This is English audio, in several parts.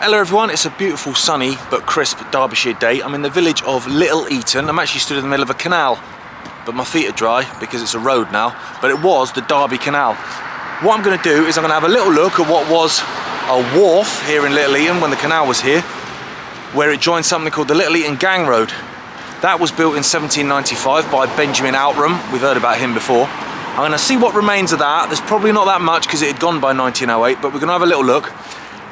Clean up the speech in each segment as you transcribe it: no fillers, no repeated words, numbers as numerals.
Hello everyone, it's a beautiful sunny but crisp Derbyshire day. I'm in the village of Little Eaton. I'm actually stood in the middle of a canal, but my feet are dry because it's a road now, but it was the Derby Canal. What I'm going to do is I'm going to have a little look at what was a wharf here in Little Eaton when the canal was here, where it joined something called the Little Eaton Gangway. That was built in 1795 by Benjamin Outram. We've heard about him before. I'm going to see what remains of that. There's probably not that much because it had gone by 1908, but we're going to have a little look.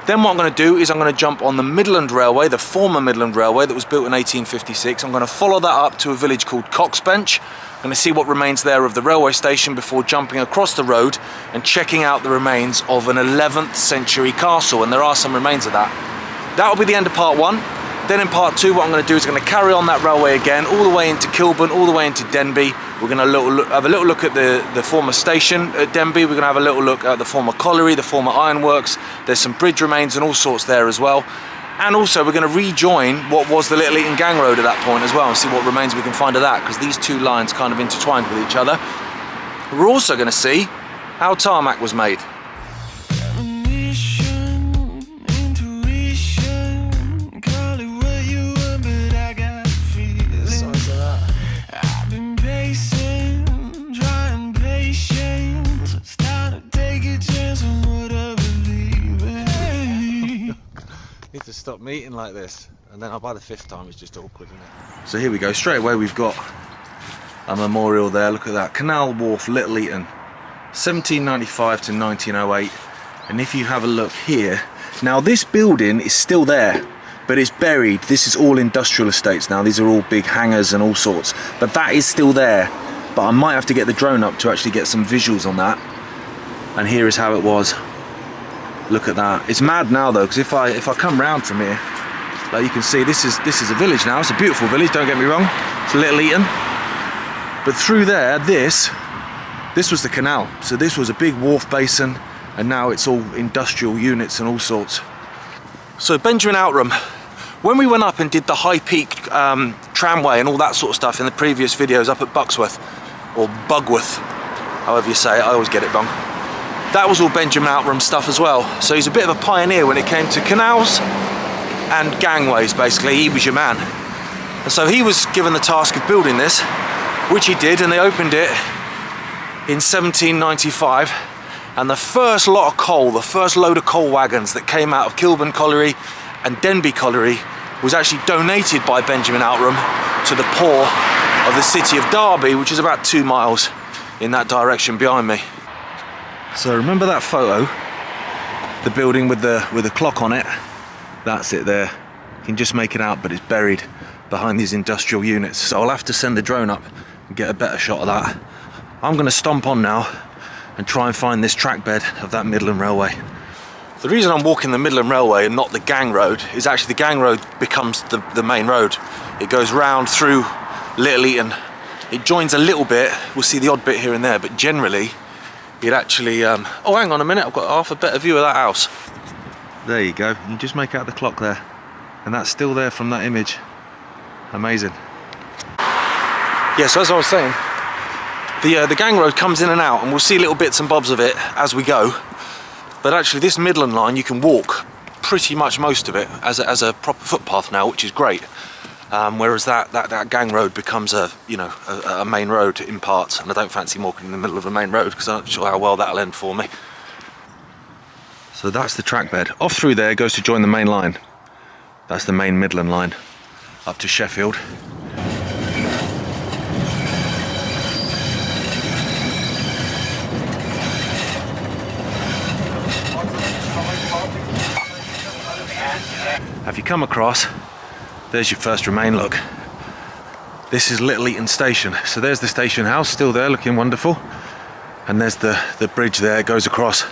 Then what I'm going to do is I'm going to jump on the Midland Railway, the former Midland Railway that was built in 1856. I'm going to follow that up to a village called Coxbench. I'm going to see what remains there of the railway station before jumping across the road and checking out the remains of an 11th century castle, and there are some remains of that. That will be the end of part one. Then in part two, what I'm going to do is I'm going to carry on that railway again, all the way into Kilburn, all the way into Denby. We're going to have a little look at the former station at Denby. We're going to have a little look at the former colliery, the former ironworks. There's some bridge remains and all sorts there as well. And also we're going to rejoin what was the Little Eaton Gangway at that point as well and see what remains we can find of that, because these two lines kind of intertwined with each other. We're also going to see how tarmac was made. Need to stop me eating like this, and then by the fifth time it's just awkward, isn't it? So here we go, straight away we've got a memorial there. Look at that, Canal Wharf, Little Eaton, 1795 to 1908. And if you have a look here, now this building is still there, but it's buried. This is all industrial estates now. These are all big hangars and all sorts, but that is still there. But I might have to get the drone up to actually get some visuals on that. And here is how it was. Look at that. It's mad now though, because if I come round from here, like you can see, this is a village now. It's a beautiful village, don't get me wrong. It's Little Eaton. But through there, this was the canal. So this was a big wharf basin, and now it's all industrial units and all sorts. So Benjamin Outram, when we went up and did the High Peak tramway and all that sort of stuff in the previous videos up at Buxworth, or Bugworth, however you say it, I always get it wrong. That was all Benjamin Outram stuff as well. So he's a bit of a pioneer when it came to canals and gangways, basically. He was your man. And so he was given the task of building this, which he did, and they opened it in 1795. And the first lot of coal, the first load of coal wagons that came out of Kilburn Colliery and Denby Colliery was actually donated by Benjamin Outram to the poor of the city of Derby, which is about 2 miles in that direction behind me. So remember that photo, the building with the clock on it? That's it there. You can just make it out, but it's buried behind these industrial units. So I'll have to send the drone up and get a better shot of that. I'm going to stomp on now and try and find this track bed of that Midland Railway. The reason I'm walking the Midland Railway and not the gang road is actually the gang road becomes the main road. It goes round through Little Eaton. It joins a little bit. We'll see the odd bit here and there, but generally it actually, oh hang on a minute, I've got half a better view of that house. There you go, you can just make out the clock there. And that's still there from that image. Amazing. Yeah, so as I was saying, the gang road comes in and out, and we'll see little bits and bobs of it as we go. But actually this Midland line, you can walk pretty much most of it as a proper footpath now, which is great. Whereas that gang road becomes a main road in parts, and I don't fancy walking in the middle of a main road because I'm not sure how well that'll end for me. So that's the track bed. Off through there goes to join the main line. That's the main Midland line up to Sheffield. Have you come across? There's your first remain, look. This is Little Eaton Station. So there's the station house, still there, looking wonderful. And there's the bridge there, goes across.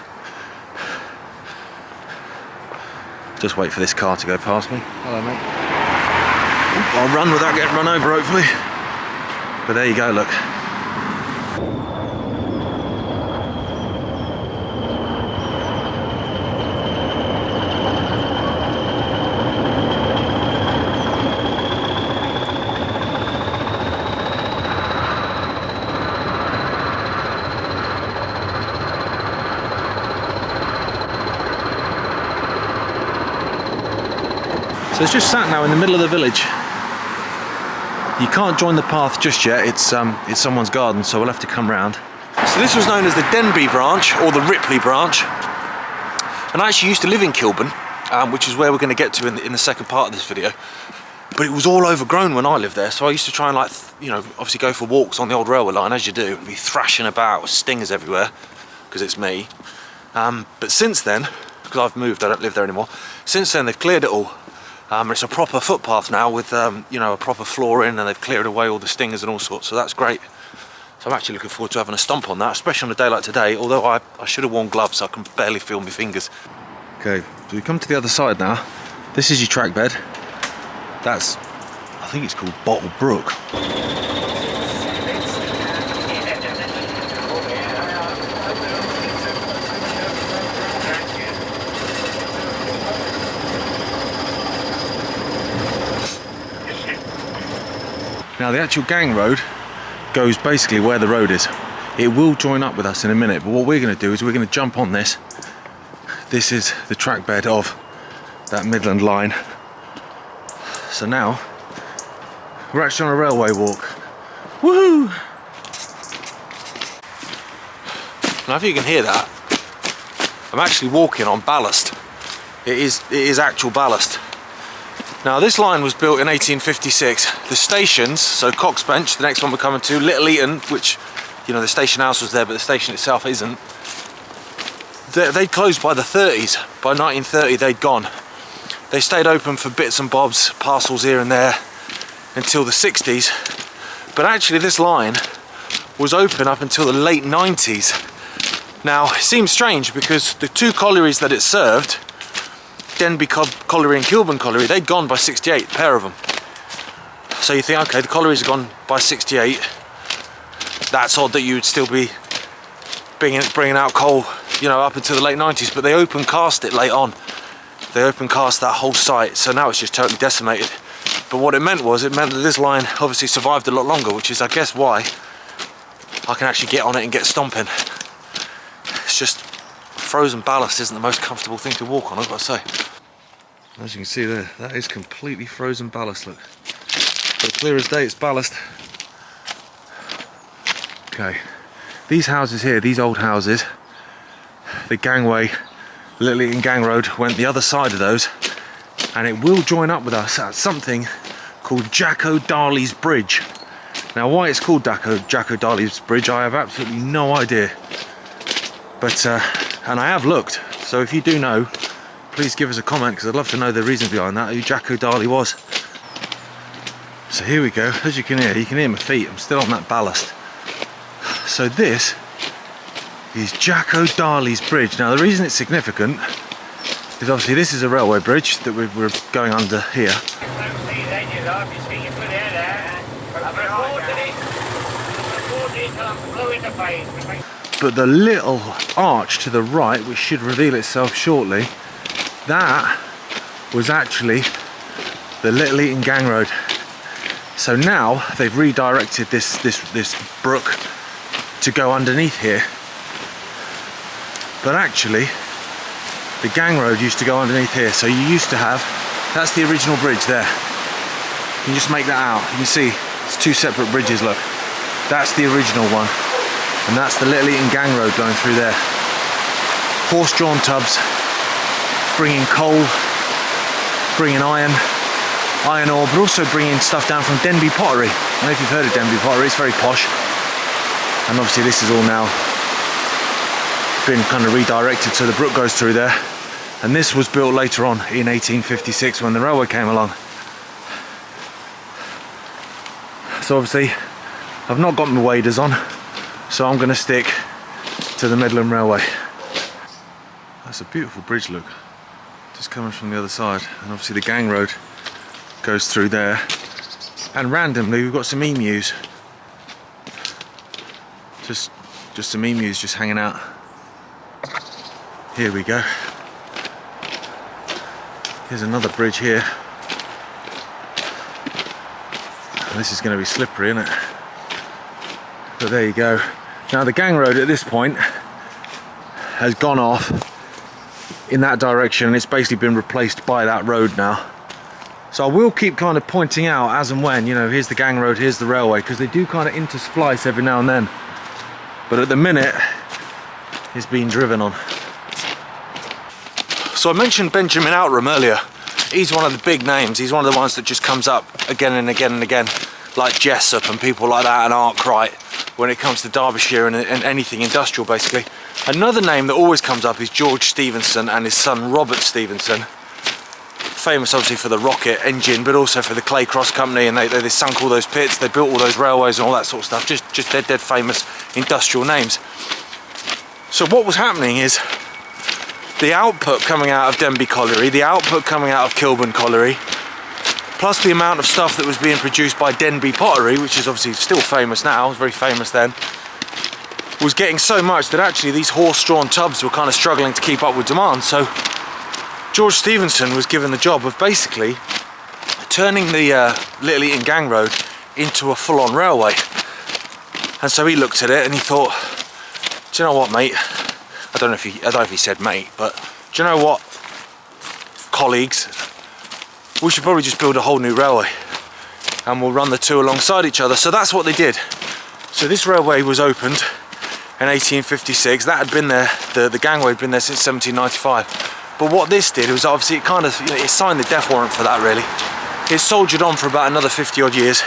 Just wait for this car to go past me. Hello, mate. I'll run without getting run over, hopefully. But there you go, look. So it's just sat now in the middle of the village. You can't join the path just yet, it's someone's garden, so we'll have to come round. So this was known as the Denby branch, or the Ripley branch. And I actually used to live in Kilburn, which is where we're going to get to in the second part of this video. But it was all overgrown when I lived there, so I used to try and, like, you know, obviously go for walks on the old railway line, as you do, and be thrashing about with stingers everywhere, because it's me. But since then, because I've moved, I don't live there anymore, since then they've cleared it all. It's a proper footpath now with, you know, a proper floor in, and they've cleared away all the stingers and all sorts, so that's great. So I'm actually looking forward to having a stomp on that, especially on a day like today, although I should have worn gloves, so I can barely feel my fingers. Okay, so we come to the other side now. This is your track bed. That's, I think it's called Bottle Brook. Now the actual gang road goes basically where the road is. It will join up with us in a minute, but what we're going to do is we're going to jump on this. This is the track bed of that Midland line. So now we're actually on a railway walk. Woohoo! Now if you can hear that, I'm actually walking on ballast. It is actual ballast. Now this line was built in 1856. The stations, so Coxbench, the next one we're coming to, Little Eaton, which, you know, the station house was there, but the station itself isn't. They closed by the 30s. By 1930 they'd gone. They stayed open for bits and bobs, parcels here and there, until the 60s. But actually this line was open up until the late 90s. Now it seems strange because the two collieries that it served, Denby colliery and Kilburn colliery, they'd gone by 68, a pair of them. So you think, okay, the collieries have gone by 68. That's odd that you would still be bringing out coal, you know, up until the late 90s, but they open cast it late on. They open cast that whole site, so now it's just totally decimated. But what it meant that this line obviously survived a lot longer, which is, I guess, why I can actually get on it and get stomping. It's just frozen ballast isn't the most comfortable thing to walk on, I've got to say. As you can see there, that is completely frozen ballast, look. But clear as day, it's ballast. Okay, these houses here, these old houses, the gangway, Little Eaton Gang Road, went the other side of those, and it will join up with us at something called Jacko Dary's Bridge. Now why it's called Jacko Dary's Bridge, I have absolutely no idea. But, and I have looked, so if you do know, please give us a comment, because I'd love to know the reason behind that, who Jacko Dary was. So here we go, as you can hear my feet, I'm still on that ballast. So this is Jacko Dary's Bridge. Now the reason it's significant is obviously this is a railway bridge that we're going under here. But the little arch to the right, which should reveal itself shortly, that was actually the Little Eaton Gang Road. So now they've redirected this brook to go underneath here. But actually, the gang road used to go underneath here. So you used to have, that's the original bridge there. You can just make that out. You can see it's two separate bridges, look. That's the original one. And that's the Little Eaton Gang Road going through there. Horse-drawn tubs, bringing coal, bringing iron ore, but also bringing stuff down from Denby pottery. I don't know if you've heard of Denby pottery, it's very posh. And obviously this is all now been kind of redirected so the brook goes through there. And this was built later on in 1856 when the railway came along. So obviously I've not got my waders on, so I'm going to stick to the Midland Railway. That's a beautiful bridge, look, just coming from the other side, and obviously the gang road goes through there, and randomly we've got some emus, just some emus just hanging out. Here we go. Here's another bridge here. And this is going to be slippery, isn't it? But there you go. Now the gang road at this point has gone off in that direction, and it's basically been replaced by that road now. So I will keep kind of pointing out as and when, you know, here's the gang road, here's the railway, because they do kind of intersplice every now and then. But at the minute, it's being driven on. So I mentioned Benjamin Outram earlier. He's one of the big names. He's one of the ones that just comes up again and again and again, like Jessup and people like that, and Arkwright, when it comes to Derbyshire and anything industrial, basically. Another name that always comes up is George Stephenson and his son Robert Stephenson. Famous obviously for the rocket engine, but also for the Clay Cross Company, and they sunk all those pits, they built all those railways and all that sort of stuff. Just dead famous industrial names. So what was happening is the output coming out of Denby Colliery, the output coming out of Kilburn Colliery, plus the amount of stuff that was being produced by Denby Pottery, which is obviously still famous now, was very famous then, was getting so much that actually these horse-drawn tubs were kind of struggling to keep up with demand. So George Stephenson was given the job of basically turning the Little Eaton Gangway into a full-on railway. And so he looked at it and he thought, do you know what, mate? I don't know if he said mate, but do you know what, colleagues? We should probably just build a whole new railway and we'll run the two alongside each other. So that's what they did. So this railway was opened in 1856. That had been there, the gangway had been there since 1795. But what this did was obviously it kind of, you know, it signed the death warrant for that really. It soldiered on for about another 50 odd years.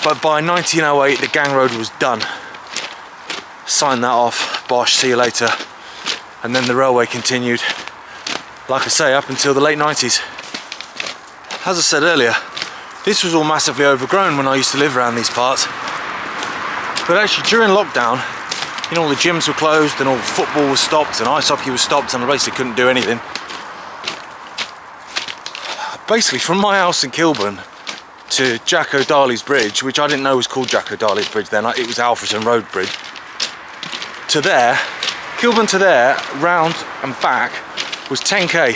But by 1908 the gang road was done. Signed that off, bosh, see you later. And then the railway continued, like I say, up until the late 90s. As I said earlier, this was all massively overgrown when I used to live around these parts. But actually during lockdown, you know, all the gyms were closed and all football was stopped and ice hockey was stopped and I basically couldn't do anything. Basically from my house in Kilburn to Jacko Dary's bridge, which I didn't know was called Jacko Dary's bridge then, it was Alfreton Road Bridge, to there, Kilburn to there, round and back, was 10k,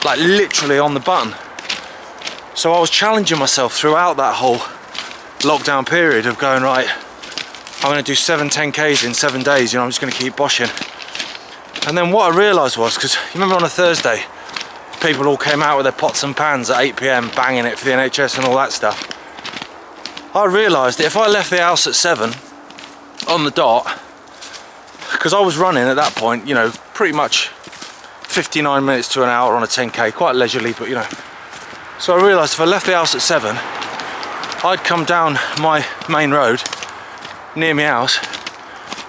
like literally on the button. So I was challenging myself throughout that whole lockdown period of going, right, I'm going to do 7 10Ks in 7 days, you know, I'm just going to keep boshing. And then what I realised was, because you remember on a Thursday, people all came out with their pots and pans at 8 PM, banging it for the NHS and all that stuff. I realised that if I left the house at 7, on the dot, because I was running at that point, you know, pretty much 59 minutes to an hour on a 10K, quite leisurely, but you know. So I realised if I left the house at 7, I'd come down my main road, near my house,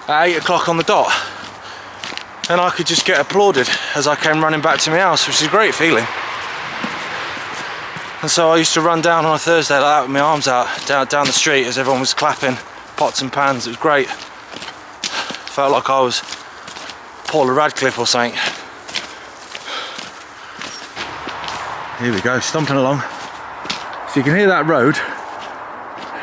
at 8 o'clock on the dot. And I could just get applauded as I came running back to my house, which is a great feeling. And so I used to run down on a Thursday like that with my arms out, down the street as everyone was clapping pots and pans. It was great. Felt like I was Paula Radcliffe or something. Here we go, stomping along. So you can hear that road,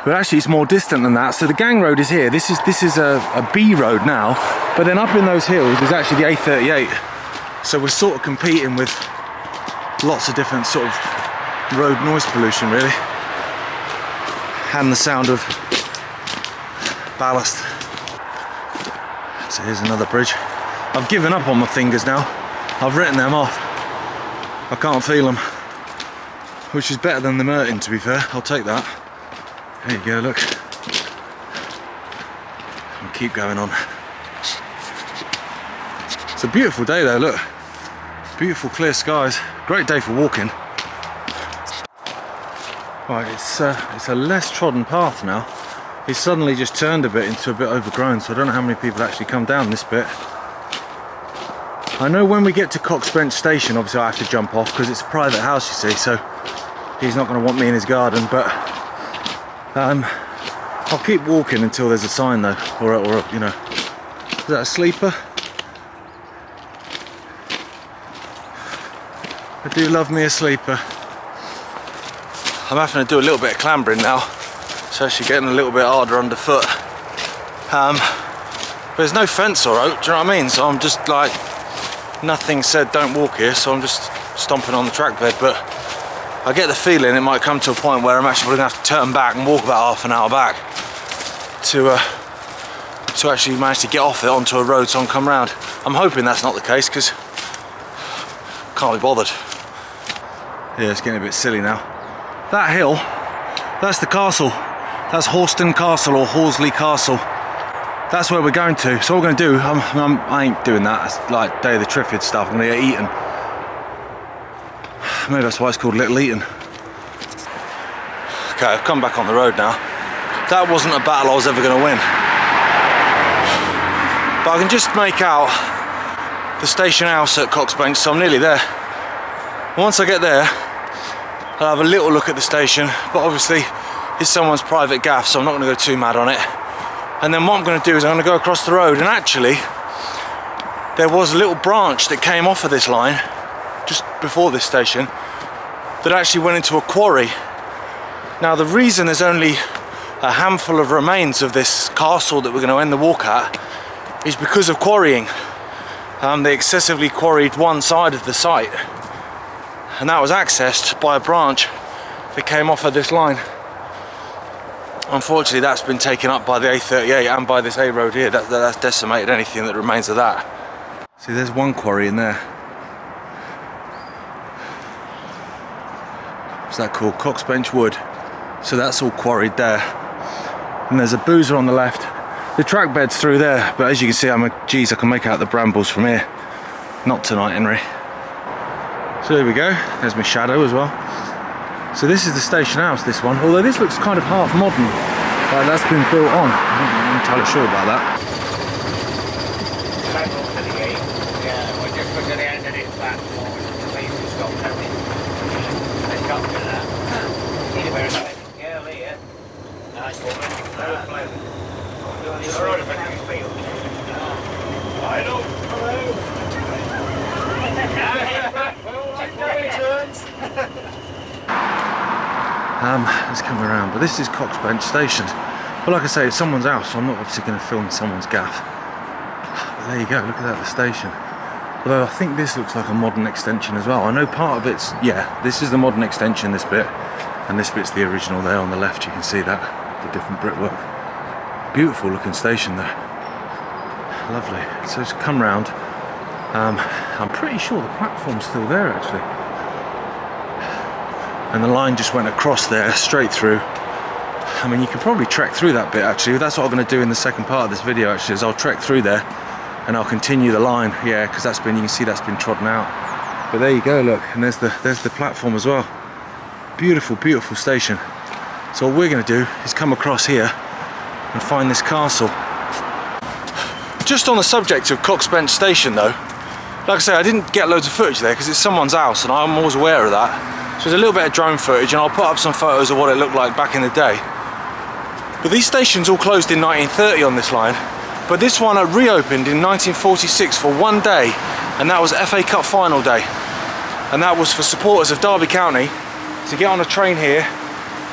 but actually it's more distant than that. So the gang road is here. This is a B road now, but then up in those hills is actually the A38. So we're sort of competing with lots of different sort of road noise pollution really, and the sound of ballast. So here's another bridge. I've given up on my fingers now. I've written them off. I can't feel them, which is better than the Merton, to be fair. I'll take that. There you go, look. I'll keep going on. It's a beautiful day though, look. Beautiful clear skies. Great day for walking. Right, it's a less trodden path now. It's suddenly just turned a bit into a bit overgrown, so I don't know how many people actually come down this bit. I know when we get to Coxbench station, obviously I have to jump off because it's a private house, you see, so he's not going to want me in his garden, but I'll keep walking until there's a sign though, or you know. Is that a sleeper? I do love me a sleeper. I'm having to do a little bit of clambering now. It's actually getting a little bit harder underfoot. But there's no fence or oak, do you know what I mean? So I'm just like, nothing said don't walk here, so I'm just stomping on the track bed. But I get the feeling it might come to a point where I'm actually going to have to turn back and walk about half an hour back to actually manage to get off it onto a road so I can come round. I'm hoping that's not the case because I can't be bothered. Yeah, it's getting a bit silly now. That hill, that's the castle. That's Horeston Castle or Horsley Castle. That's where we're going to. So what we're going to do, I ain't doing that. It's like Day of the Triffids stuff. I'm going to get eaten. Maybe that's why it's called Little Eaton. Okay, I've come back on the road now. That wasn't a battle I was ever going to win. But I can just make out the station house at Coxbench, so I'm nearly there. Once I get there, I'll have a little look at the station, but obviously it's someone's private gaff, so I'm not going to go too mad on it. And then what I'm going to do is I'm going to go across the road, and actually there was a little branch that came off of this line just before this station that actually went into a quarry. Now the reason there's only a handful of remains of this castle that we're going to end the walk at is because of quarrying. They excessively quarried one side of the site, and that was accessed by a branch that came off of this line. Unfortunately, that's been taken up by the A38 and by this A road here. That's decimated anything that remains of that. See, there's one quarry in there. What's that called? Coxbench wood. So that's all quarried there. And there's a boozer on the left. The track bed's through there, but as you can see, geez, I can make out the brambles from here. Not tonight, Henry. So there we go. There's my shadow as well. So this is the station house, this one. Although this looks kind of half modern. Like that's been built on. I'm not entirely sure about that. We're just going to the end of this platform. Please stop coming. Let's go to that. Yeah, Leah. Nice woman. Very pleasant. You're on a bit field. I know. Let's come around, but this is Coxbench Station. But like I say, it's someone's house, so I'm not obviously going to film someone's gaff. But there you go, look at that, the station. Although I think this looks like a modern extension as well. I know part of it's, yeah, this is the modern extension, this bit, and this bit's the original there on the left. You can see that, the different brickwork. Beautiful looking station there. Lovely. So it's come round. I'm pretty sure the platform's still there actually. And the line just went across there, straight through. I mean, you could probably trek through that bit actually. That's what I'm going to do in the second part of this video actually, is I'll trek through there and I'll continue the line. Yeah, because you can see that's been trodden out. But there you go, look, and there's the platform as well. Beautiful, beautiful station. So what we're going to do is come across here and find this castle. Just on the subject of Coxbench Station though, like I say, I didn't get loads of footage there because it's someone's house and I'm always aware of that. So there's a little bit of drone footage and I'll put up some photos of what it looked like back in the day. But these stations all closed in 1930 on this line, but this one reopened in 1946 for one day, and that was FA Cup final day. And that was for supporters of Derby County to get on a train here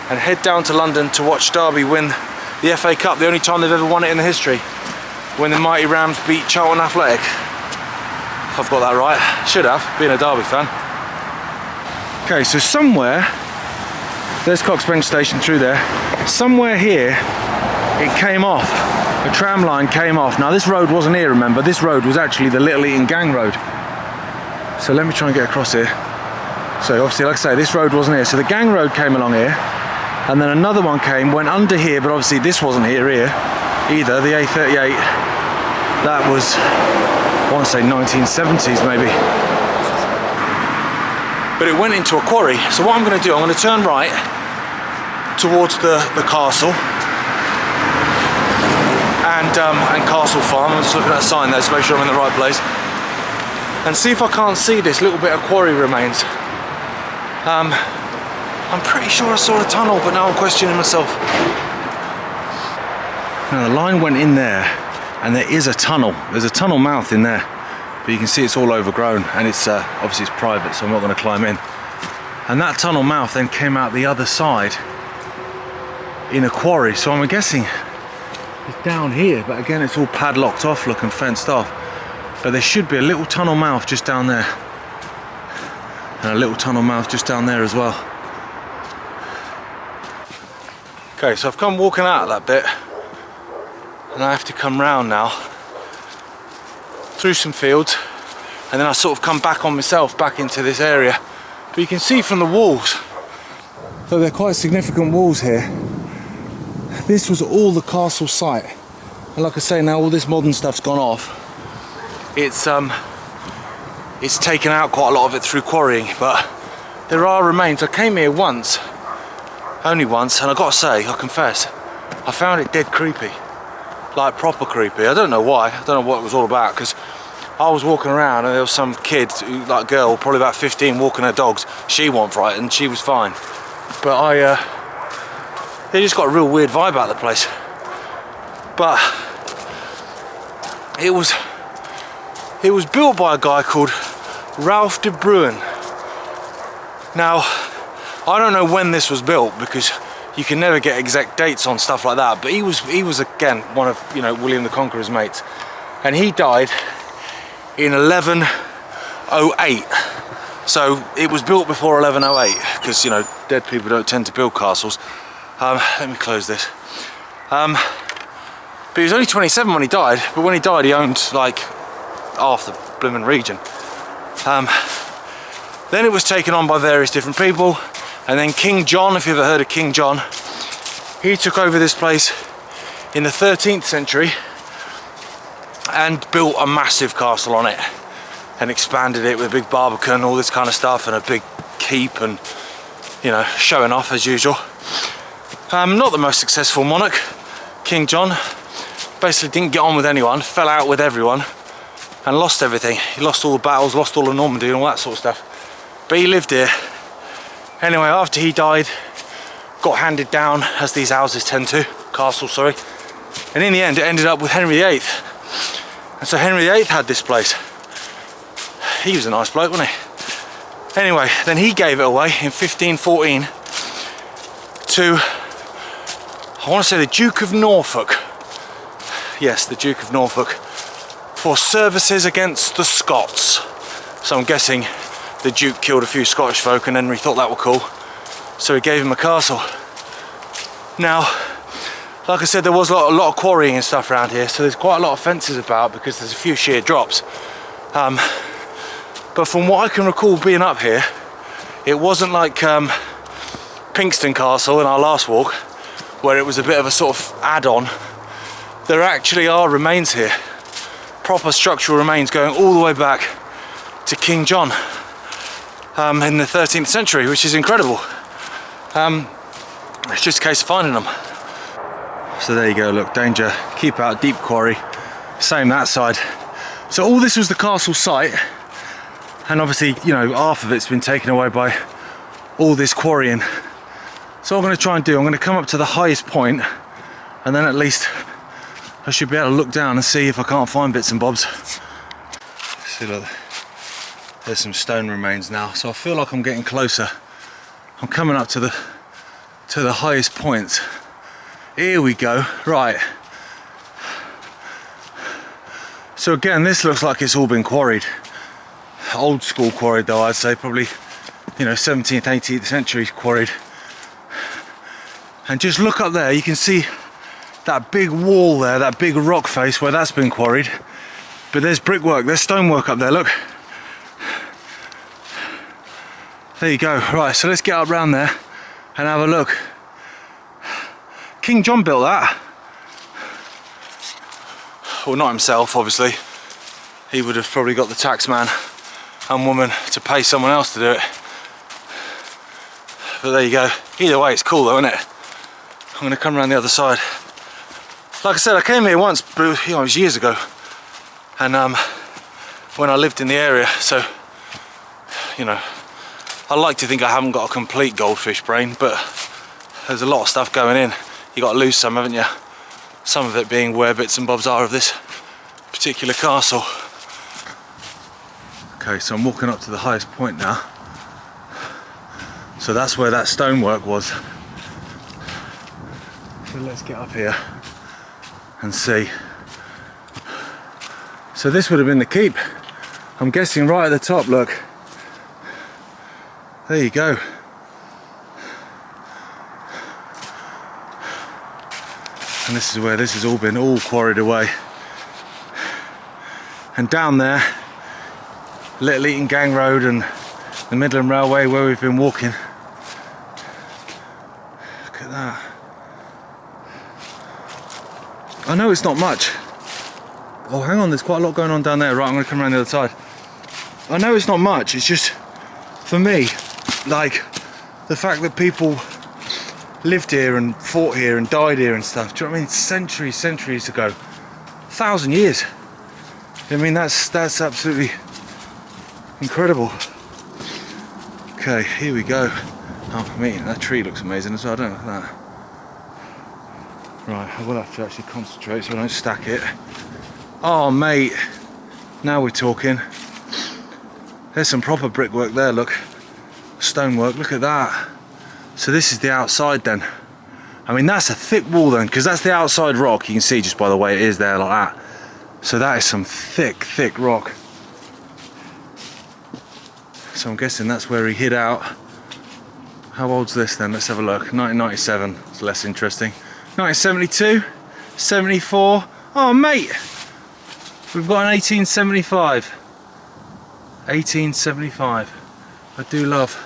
and head down to London to watch Derby win the FA Cup, the only time they've ever won it in the history, when the mighty Rams beat Charlton Athletic. If I've got that right, should have, being a Derby fan. Okay, so somewhere, there's Coxbench Station through there. Somewhere here, it came off. A tram line came off. Now this road wasn't here, remember, this road was actually the Little Eaton Gangway. So let me try and get across here. So obviously, like I say, this road wasn't here. So the gang road came along here, and then another one came, went under here, but obviously this wasn't here either, the A38. That was, I want to say 1970s maybe. But it went into a quarry. So what I'm going to do, I'm going to turn right towards the castle and Castle Farm. I'm just looking at a sign there to make sure I'm in the right place, and see if I can't see this little bit of quarry remains. I'm pretty sure I saw a tunnel, but now I'm questioning myself. Now the line went in there, and there is a tunnel. There's a tunnel mouth in there, but you can see it's all overgrown, and it's obviously it's private, so I'm not going to climb in. And that tunnel mouth then came out the other side in a quarry, so I'm guessing it's down here, but again it's all padlocked off, looking fenced off. But there should be a little tunnel mouth just down there, and a little tunnel mouth just down there as well. Okay, so I've come walking out of that bit, and I have to come round now through some fields, and then I sort of come back on myself back into this area But you can see from the walls that they're quite significant walls here. This was all the castle site. And like I say, now all this modern stuff's gone off. It's taken out quite a lot of it through quarrying, but there are remains. I came here once, only once, and I gotta say, I confess, I found it dead creepy. Like proper creepy. I don't know why, I don't know what it was all about, because I was walking around and there was some kid, like girl, probably about 15, walking her dogs. She wasn't frightened, she was fine. But they just got a real weird vibe out of the place. But it was built by a guy called Ralph de Bruin. Now, I don't know when this was built because you can never get exact dates on stuff like that, but he was again one of, you know, William the Conqueror's mates, and he died in 1108. So it was built before 1108 because, you know, dead people don't tend to build castles. Let me close this. But he was only 27 when he died, but when he died he owned like half the blooming region. Then it was taken on by various different people, and then King John, if you've ever heard of King John, he took over this place in the 13th century and built a massive castle on it and expanded it with a big barbican and all this kind of stuff and a big keep and, you know, showing off as usual. Not the most successful monarch, King John. Basically didn't get on with anyone, fell out with everyone and lost everything. He lost all the battles, lost all of Normandy and all that sort of stuff. But he lived here. Anyway, after he died, got handed down, as these houses tend to, castles, sorry. And in the end, it ended up with Henry VIII. And so Henry VIII had this place. He was a nice bloke, wasn't he? Anyway, then he gave it away in 1514 to, I want to say, the Duke of Norfolk. Yes, the Duke of Norfolk, for services against the Scots. So I'm guessing the Duke killed a few Scottish folk and Henry thought that were cool, so he gave him a castle. Now, like I said, there was a lot of quarrying and stuff around here, so there's quite a lot of fences about because there's a few sheer drops. But from what I can recall being up here, it wasn't like Pinxton Castle in our last walk, where it was a bit of a sort of add-on. There actually are remains here, proper structural remains going all the way back to King John in the 13th century, which is incredible. It's just a case of finding them. So there you go, look, danger, keep out, deep quarry, same that side. So all this was the castle site, and obviously, you know, half of it's been taken away by all this quarrying. So what I'm going to try and do, I'm going to come up to the highest point, and then at least I should be able to look down and see if I can't find bits and bobs. See, look, there's some stone remains now, so I feel like I'm getting closer. I'm coming up to the highest points. Here we go, right. So again, this looks like it's all been quarried. Old school quarried though, I'd say, probably, you know, 17th, 18th century quarried. And just look up there, you can see that big wall there, that big rock face where that's been quarried. But there's brickwork, there's stonework up there, look. There you go, right, so let's get up round there and have a look. King John built that. Well, not himself, obviously. He would have probably got the taxman and woman to pay someone else to do it. But there you go. Either way, it's cool though, isn't it? I'm going to come around the other side. Like I said, I came here once, but you know, it was years ago. And when I lived in the area, so, you know, I like to think I haven't got a complete goldfish brain, but there's a lot of stuff going in. You got to lose some, haven't you? Some of it being where bits and bobs are of this particular castle. Okay, so I'm walking up to the highest point now. So that's where that stonework was. So let's get up here and see. So this would have been the keep. I'm guessing right at the top, look. There you go. And this is where this has all been quarried away. And down there, Little Eaton Gangway and the Midland Railway where we've been walking. Look at that. I know it's not much. Oh, hang on, there's quite a lot going on down there. Right, I'm going to come around the other side. I know it's not much, it's just, for me, like, the fact that people lived here and fought here and died here and stuff. Do you know what I mean? Centuries ago. 1,000 years. I mean, that's absolutely incredible. Okay, here we go. Oh, I mean, that tree looks amazing as well, don't it? That. Right, I will have to actually concentrate so I don't stack it. Oh, mate. Now we're talking. There's some proper brickwork there, look. Stonework, look at that. So this is the outside then. I mean, that's a thick wall then, because that's the outside rock. You can see just by the way it is there like that. So that is some thick rock. So I'm guessing that's where he hid out. How old's this then? Let's have a look. 1997, it's less interesting. 1972, 74. Oh mate, we've got an 1875. 1875. I do love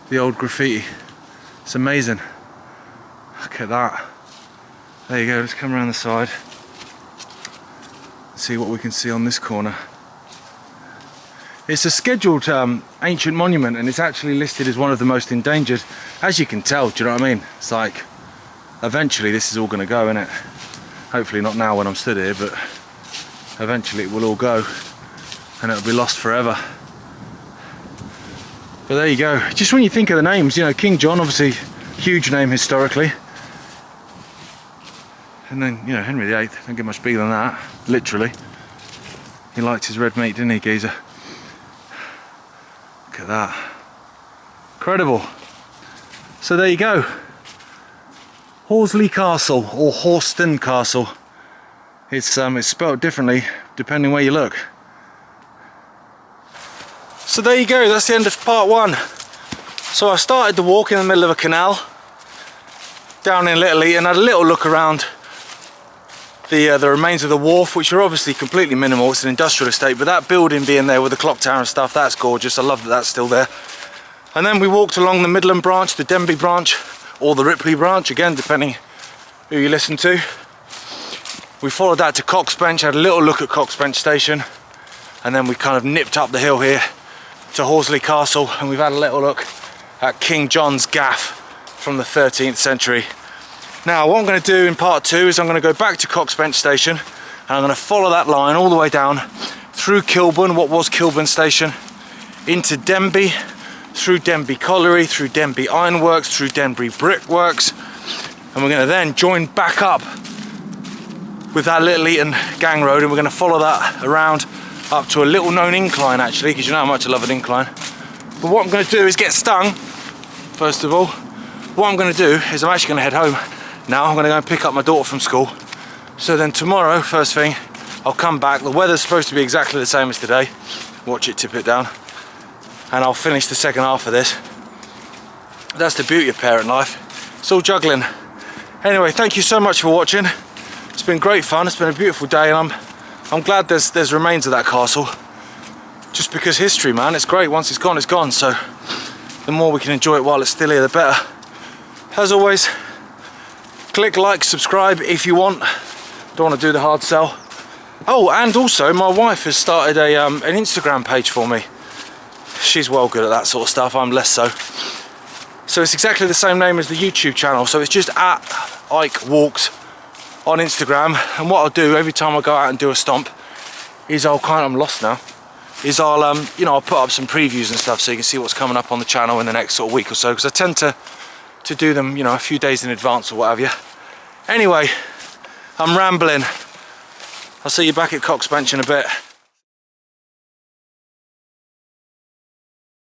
the old graffiti. It's amazing. Look at that. There you go, let's come around the side. See what we can see on this corner. It's a scheduled ancient monument and it's actually listed as one of the most endangered. As you can tell, do you know what I mean? It's like, eventually this is all going to go, innit? Hopefully not now when I'm stood here, but eventually it will all go and it'll be lost forever. But there you go. Just when you think of the names, you know, King John, obviously huge name historically. And then, you know, Henry VIII, don't get much bigger than that, literally. He liked his red meat, didn't he, geezer? Look at that. Incredible. So there you go. Horsley Castle, or Horeston Castle. It's spelled differently depending where you look. So there you go, that's the end of part one. So I started the walk in the middle of a canal down in Little Eaton, had a little look around the remains of the wharf, which are obviously completely minimal. It's an industrial estate, but that building being there with the clock tower and stuff, that's gorgeous. I love that that's still there. And then we walked along the Midland branch, the Denby branch, or the Ripley branch, again depending who you listen to. We followed that to Coxbench, had a little look at Coxbench station, and then we kind of nipped up the hill here to Horsley Castle, and we've had a little look at King John's gaff from the 13th century. Now what I'm going to do in part two is I'm going to go back to Coxbench station and I'm going to follow that line all the way down through Kilburn, what was Kilburn station, into Denby, through Denby colliery, through Denby Ironworks, through Denby brickworks, and we're going to then join back up with that Little Eaton Gangroad, and we're going to follow that around up to a little known incline actually, because you know how much I love an incline. But what I'm going to do is get stung first of all. What I'm going to do is I'm actually going to head home now. I'm going to go and pick up my daughter from school, so then tomorrow first thing I'll come back. The weather's supposed to be exactly the same as today, watch it tip it down, and I'll finish the second half of this. That's the beauty of parent life, it's all juggling. Anyway, thank you so much for watching. It's been great fun, it's been a beautiful day, and I'm glad there's remains of that castle, just because history, man, it's great. Once it's gone, so the more we can enjoy it while it's still here, the better. As always, click like, subscribe if you want. Don't want to do the hard sell. Oh, and also my wife has started an Instagram page for me. She's well good at that sort of stuff, I'm less so. So it's exactly the same name as the YouTube channel, so it's just at Ike Walks on Instagram. And what I'll do every time I go out and do a stomp is I'm lost now, is I'll put up some previews and stuff so you can see what's coming up on the channel in the next sort of week or so, because I tend to do them, you know, a few days in advance or what have you. Anyway, I'm rambling. I'll see you back at Coxbench in a bit.